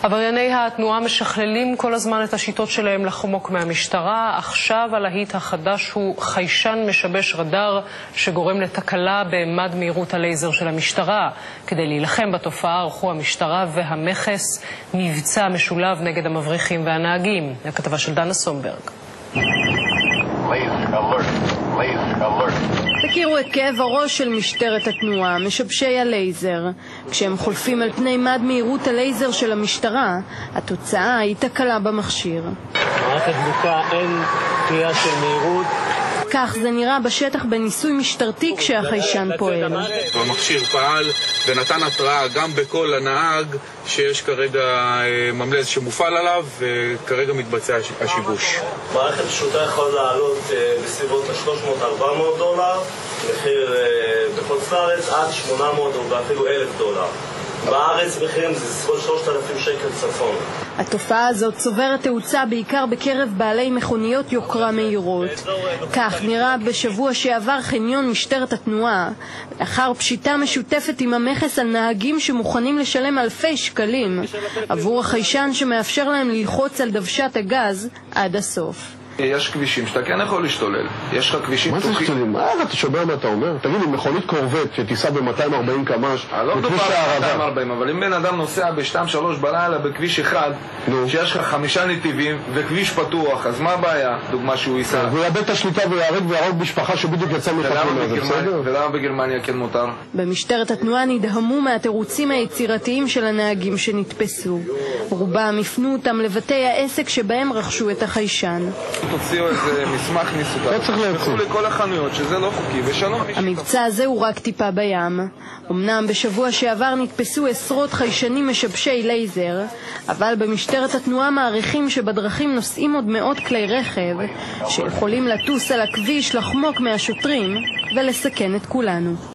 עברייני התנועה משכללים כל הזמן את השיטות שלהם לחמוק מהמשטרה. עכשיו הלהיט החדש הוא חיישן משבש רדאר שגורם לתקלה במד מהירות הלייזר של המשטרה. כדי להילחם בתופעה ערכו המשטרה והמכס מבצע משולב נגד המבריחים והנהגים. הכתבה של דנה סומברג. תכירו את כאב הראש של משטרת התנועה, משבשי הלייזר. כשהם חולפים על פני מד מהירות הלייזר של המשטרה, התוצאה היא תקלה במכשיר. מערכת דלוקה, אין קריאה של מהירות. כך זה נראה בשטח בניסוי משטרתי כשהחיישן פועל. המכשיר פעל ונתן התראה גם בכל הנהג שיש כרגע ממלז שמופעל עליו וכרגע מתבצע השיבוש. מערכת פשוטה יכולה לעלות בסביבות $300-400, מחיר בחוץ לארץ עד 800 או אפילו $1,000. בארץ מחירים זה סביבות 3,000 שקל צפון. התופעה הזאת צוברת תאוצה בעיקר בקרב בעלי מכוניות יוקרה מהירות. כך נראה בשבוע שעבר חניון משטרת התנועה, לאחר פשיטה משותפת עם המכס על נהגים שמוכנים לשלם אלפי שקלים עבור החיישן שמאפשר להם ללחוץ על דוושת הגז עד הסוף. יש כבישים שאתה כן יכול להשתולל. יש לך כבישים פתוחים. מה זה שתולים? אתה שומע מה אתה אומר? תגיד לי, מכונית קורבט שתיסע ב-240 קמ"ש לא מדובר ב-240, אבל אם בן אדם נוסע ב-2-3 בלילה בכביש אחד, שיש לך 5 נתיבים וכביש פתוח, אז מה הבעיה? דוגמה שהוא ייסע. הוא יאבד את השליטה ויהרג ויהרוג משפחה שבדיוק יצא מחתונה. ולמה בגרמניה כן מותר? במשטרת התנועה נדהמו מהתירוצים היצירתיים של הנהגים שנתפסו. רובם הפנו אותם לבתי העסק שבהם רכשו את החיישן. תוציאו איזה מסמך מסודר, תלכו לכל החנויות שזה לא חוקי ושלום. המבצע הזה הוא רק טיפה בים. אמנם בשבוע שעבר נתפסו עשרות חיישנים משבשי לייזר, אבל במשטרת התנועה מעריכים שבדרכים נוסעים עוד מאות כלי רכב שיכולים לטוס על הכביש, לחמוק מהשוטרים ולסכן את כולנו.